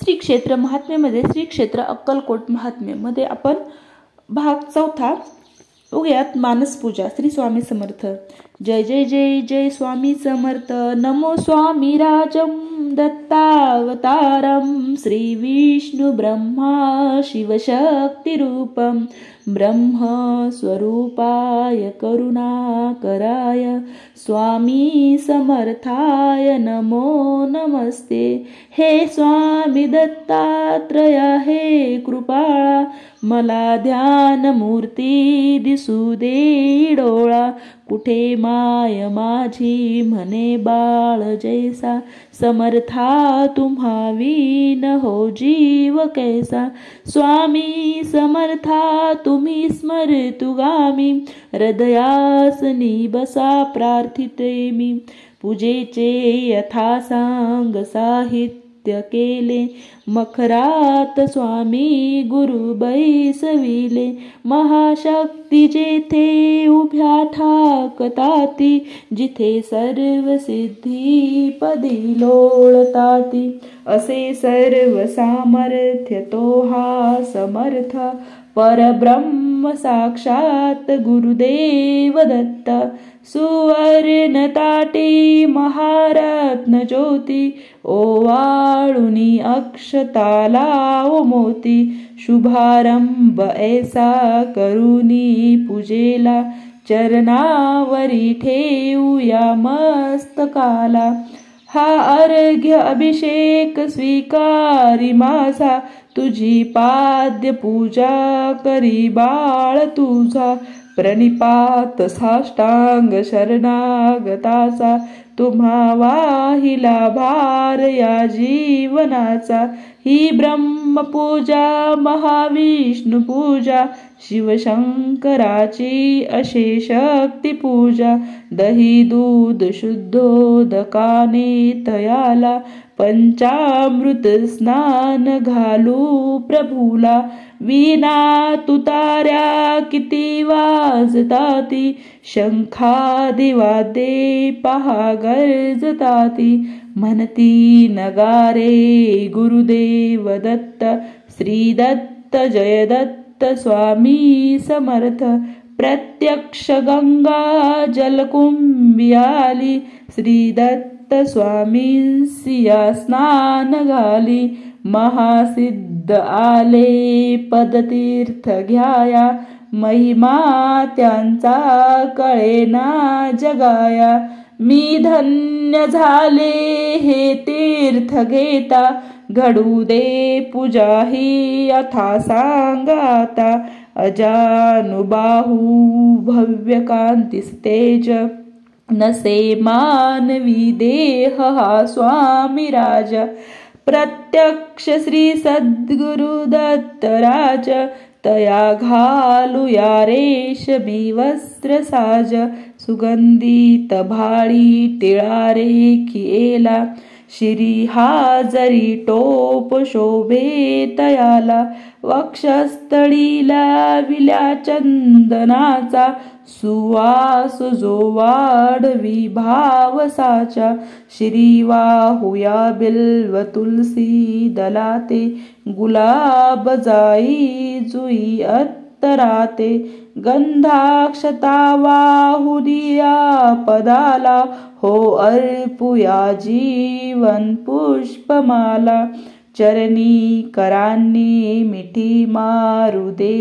श्री क्षेत्र महात्म्यामध्ये श्री क्षेत्र अक्कलकोट महात्म्यामध्ये आपण भाग 4 बघूयात. मानस पूजा. श्री स्वामी समर्थ. जय जय जय जय स्वामी समर्थ. नमो स्वामी राजम दत्तावतारम श्री विष्णु ब्रह्मा शिवशक्ति रूपम ब्रह्म स्वरूपाय करुणाकराय स्वामी समर्थाय नमो नमस्ते. हे स्वामी दत्तात्रय हे कृपाळा मला ध्यान मूर्ती दिसू दे डोळा. कुठे माय माझी म्हणे बाळ जैसा समर्था तुम्हा विन हो जीव कैसा. स्वामी समर्था तुम्ही स्मरतुगामी हृदयासनी बसा प्रार्थिते मी. पूजेचे यथासांग साहित्य केले मखरात स्वामी गुरु बैसविले. महाशक्ती जेथे उभ्या ठाकताती जिथे सर्व सिद्धी पदी लोळताती. असे सर्व सामर्थ्य तो हा समर्थ परब्रह्म साक्षात गुरुदेव दत्त. सुवर्ण ताटी महारत्न ज्योती ओवाळुनी अक्षताला ओ मोती. शुभारंभ ऐसा करुनी पूजेला चरणावरी ठेवूया मस्तकाला. हा अर्घ्य अभिषेक स्वीकारी माझा तुझी पाद्य पूजा करी बाळ तुझा. प्रणिपात साष्टांग शरणागताचा तुम्हा वाहिला भार या जीवनाचा. ही ब्रह्मपूजा महाविष्णू पूजा शिवशंकराची अशेष शक्ती पूजा. दही दूध शुद्धोदकाने तयाला पंचामृत स्नान घालू प्रभूला. वीणा तुतार्या किती वाजताती शंखादी वाद्ये पहा गरजताती. म्हणती नगारे गुरुदेव दत्त श्री दत्त जय दत्त स्वामी समर्थ. प्रत्यक्ष गंगा जलकुंभी आली श्री दत्त स्वामींसिया स्नान घाली. महासिद्ध आले पदतीर्थ घ्याया महिमा त्यांचा कळेना जगाया. मी धन्य झाले हे तीर्थ घेता घडू दे पूजा ही यथा सांगाता. अजानुबाहू भव्य कांतीस तेज नसे मानवी देह हा स्वामी राजा. प्रत्यक्ष श्री सद्गुरु दत्तराज तया घालूया रेशमी वस्त्र साज. सुगंधित भाळी टिळा रेखिएला शिरी हाजरी टोप शोभे तयाला. वक्षस्थळीला विल्या चंदनाचा सुवास जो वाढवी भावसाचा. श्री वाहुया बिल्व तुलसी दलाते गुलाब जाई जुई अत्तराते. गंधाक्षता वाहुदिया पदाला हो अर्पुया जीवन पुष्पमाला. चरणी करांनी मिठी मारू दे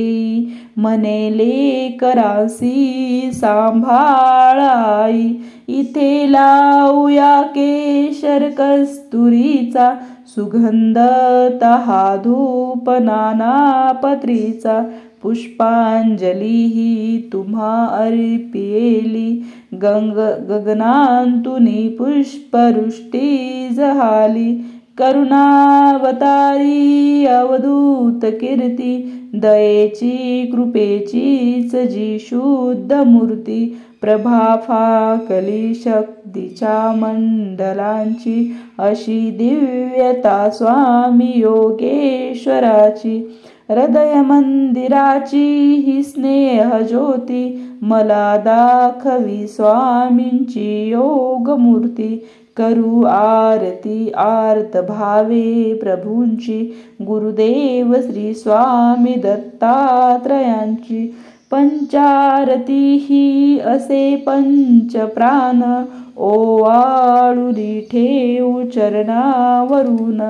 म्हणेले करासी सांभाळाई. इथे लावूया केशर कस्तुरीचा सुगंध तहा धूप नाना पत्रीचा. पुष्पांजली ही तुम्हा अर्पिएली गगनांतुनी पुष्पवृष्टी जहाली. करुणावतारी अवधूत कीर्ती दयेची कृपेचीच जी शुद्ध मूर्ती. प्रभा फाकली शक्तीच्या मंडलांची अशी दिव्यता स्वामी योगेश्वराची. हृदय मंदिराची ही स्नेह ज्योती मला दाखवी स्वामींची योग मूर्ती. करू आरती आर्त भावे प्रभूंची, गुरुदेव श्री स्वामी दत्तात्रयांची। पंचारती ही असे पंच प्राण, ओवाळुनी ठेवू चरणावरून।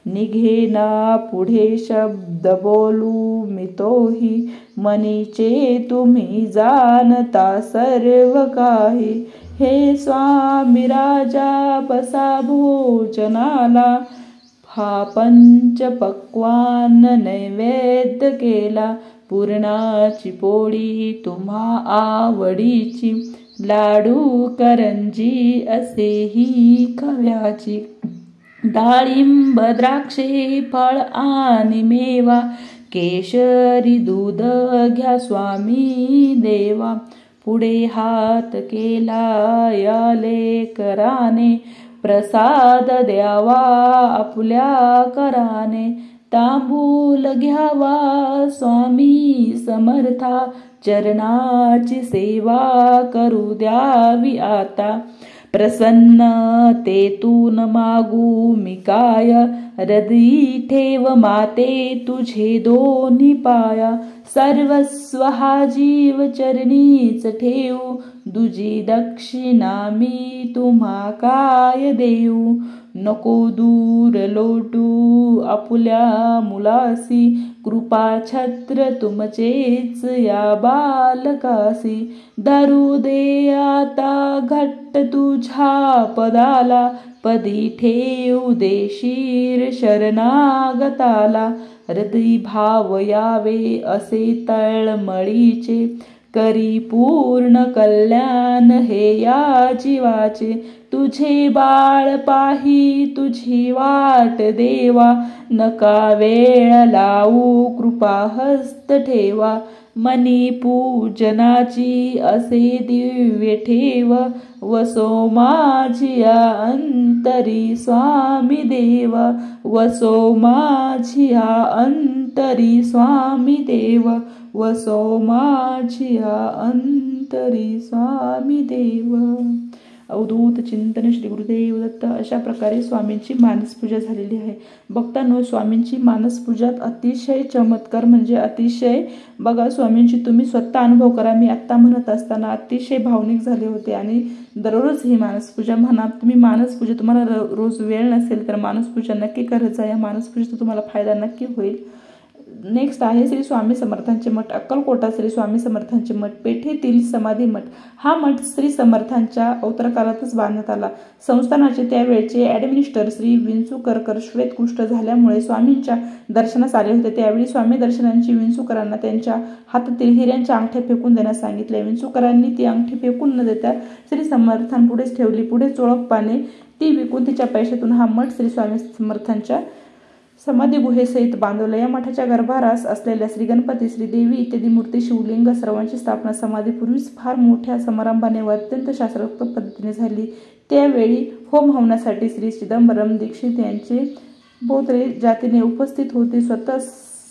निघेना पुढे शब्द बोलू मी तोही, मनीचे तुम्ही जाणता सर्व काही। हे स्वामी राजा बसा भोजनाला, हा पंच पक्वान नैवेद्य केला। पुरणाची पोळी तुम्हा आवडीची, लाडू करंजी असेही खव्याची। डाळिंब द्राक्षे फळ आणि मेवा, केशरी दूध घ्या स्वामी देवा। पुढे हात केला या लेकराने, प्रसाद द्यावा आपुल्या कराने। तांबूल घ्यावा स्वामी समर्था, चरणाची सेवा करू द्यावी आता। प्रसन्नतेतून मागू मी काय, हृदयी ठेव माते तुझे दोन्ही पाया। सर्वस्व हा जीव चरणीच ठेवू, दुजी दक्षिणा मी तुम्हा काय देऊ। नको दूर लोटू आपुल्या मुलासी, कृपा छत्र तुमचेच या बालकासी। धरू दे आता घट्ट तुझ्या पदाला, पदी ठेवू दे शिर शरणागताला। हृदयी भाव यावे असे तळमळीचे, करी पूर्ण कल्याण हे या जीवाचे। तुझे बाळ पाही तुझी वाट देवा, नका वेळ लावू कृपा हस्त ठेवा। मनी पूजनाची असे दिव्य ठेव, वसो माझिया अंतरी स्वामी देव। वसो माझिया अंतरी स्वामी देव, वसो माझिया अंतरी स्वामी देव। अवधूत चिंतन श्री गुरुदेव दत्त। अशा प्रकारे स्वामींची मानसपूजा झालेली आहे। भक्तांनो, स्वामींची मानसपूजात अतिशय चमत्कार म्हणजे अतिशय बघा, स्वामींची तुम्ही स्वतः अनुभव करा। मी आत्ता म्हणत असताना अतिशय भावनिक झाले होते आणि दररोज ही मानसपूजा म्हणा तुम्ही। मानसपूजा तुम्हाला रोज वेळ नसेल तर मानसपूजा नक्की करत जा, या मानसपूजेचा तुम्हाला फायदा नक्की होईल। नेक्स्ट आहे श्री स्वामी समर्थांचे मठ, अक्कलकोटा श्री स्वामी समर्थांचे मठ, पेठेतील समाधी मठ। हा मठ श्री समर्थांच्या अवतारकाळातच बांधण्यात आला। संस्थानाचे त्यावेळचे ॲडमिनिस्टर श्री विंचुकरकर श्वेतकुष्ठ झाल्यामुळे स्वामींच्या दर्शनास आले होते। त्यावेळी स्वामी दर्शनांची विंचुकरांना त्यांच्या हातातील हिऱ्यांच्या अंगठ्या फेकून देण्यास सांगितले। विंचुकरांनी ती अंगठी फेकून न देता श्री समर्थांपुढेच ठेवली। पुढे चोळक पाने ती विकून तिच्या पैशातून हा मठ श्री स्वामी समर्थांच्या समाधी गुहेसहित बांधवला। या मठाच्या गर्भारास असलेल्या श्री गणपती, श्री देवी इत्यादी मूर्ती, शिवलिंग सर्वांची स्थापना समाधीपूर्वीच फार मोठ्या समारंभाने व अत्यंत शास्त्रोक्त पद्धतीने झाली। त्यावेळी होम हवनासाठी श्री चिदंबरम दीक्षित यांचे बोत्रे जातीने उपस्थित होते। स्वतः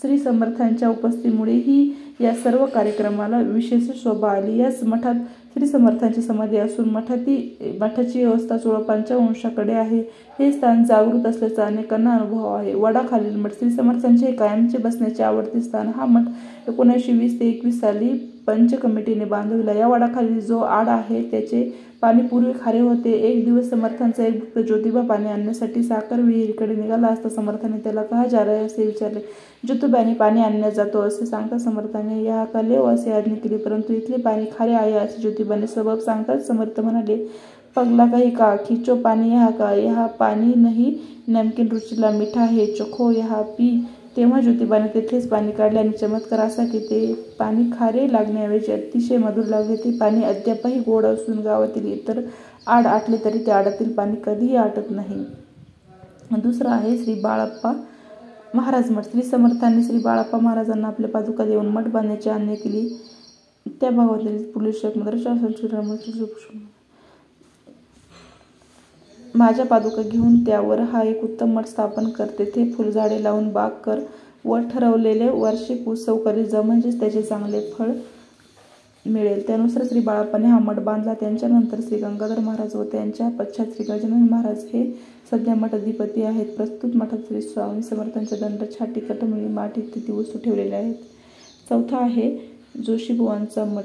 श्री समर्थांच्या उपस्थितीमुळे ही या सर्व कार्यक्रमाला विशेष शोभा आली। याच मठात श्री समर्थांची समाधी असून मठाची व्यवस्था चोळपांच्या वंशाकडे आहे। हे स्थान जागृत असल्याचा अनेकांना अनुभव आहे। वडाखालील मठ श्री समर्थांचे कायमचे बसण्याचे आवडते स्थान। हा मठ 1920 ते 21 साली पंच कमिटीने बांधविला। या वडाखाली जो आड आहे त्याचे पाणी पूर्वी खारे होते। एक दिवस समर्थांचा एक भक्त ज्योतिबा पाणी आणण्यासाठी साखर विहिरीकडे निघाला असता समर्थाने त्याला कहा जा रहा है असे विचारले। ज्योतिबाने पाणी आणण्यात जातो असे सांगता समर्थाने यहा का लेव असे आज्ञा केली, परंतु इथले पाणी खारे आहे असे ज्योतिबाने सबब सांगताच समर्थ म्हणाले, पगला काही का, खिचो पाणी यहाँ का, यहाँ पाणी नहीं नमकीन रुचीला मीठा है, चखो यहाँ पी। तेव्हा ज्योतिबाने तेथेच पाणी काढले आणि चमत्कार असा की ते पाणी खारे लागण्याऐवजी अतिशय मधुर लागले। ते पाणी अद्यापही गोड असून गावातील इतर आड आटले तरी त्या आडातील पाणी कधीही आटत नाही। दुसरा आहे श्री बाळप्पा महाराज मठ। श्री समर्थांनी श्री बाळप्पा महाराजांना आपल्या पादुका देऊन मठ बांधण्याची आज्ञा केली। त्या भागातील पोलीस माझ्या पादुका घेऊन त्यावर हा एक उत्तम मठ स्थापन कर, तेथे फुलझाडे लावून बाग कर व ठरवलेले वार्षिक उत्सव करीत जा, म्हणजेच त्याचे चांगले फळ मिळेल. त्यानुसार श्री बाळाप्पाने हा मठ बांधला. त्यांच्यानंतर श्री गंगाधर महाराज व त्यांच्या पश्चात श्री गजानन महाराज हे सध्या मठाधिपती आहेत. प्रस्तुत मठात श्री स्वामी समर्थांच्या दंड, छाटी, कटमणी, माठ इत्यादी वस्तू ठेवलेल्या आहेत. चौथा आहे जोशीबुवांचा मठ.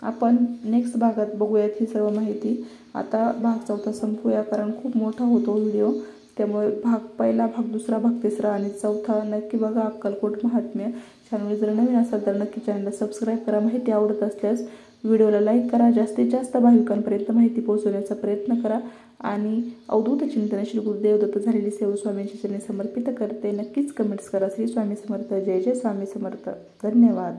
आपण नेक्स्ट भागात बघूयात ही सर्व माहिती. आता भाग चौथा संपूया, कारण खूप मोठा होतो व्हिडिओ. त्यामुळे पहिला भाग, दुसरा भाग, तिसरा आणि चौथा नक्की बघा. अक्कलकोट महात्म्य चॅनल जर नवीन असाल तर नक्की चॅनलला सबस्क्राईब करा. माहिती आवडत असल्यास व्हिडिओला लाईक करा. जास्तीत जास्त भाविकांपर्यंत माहिती पोहोचवण्याचा प्रयत्न करा. आणि अवधूत चिंतन श्री गुरुदेव दत्त झालेली सेवा स्वामींच्या चरणी समर्पित करते. नक्कीच कमेंट्स करा. श्री स्वामी समर्थ. जय जय स्वामी समर्थ. धन्यवाद.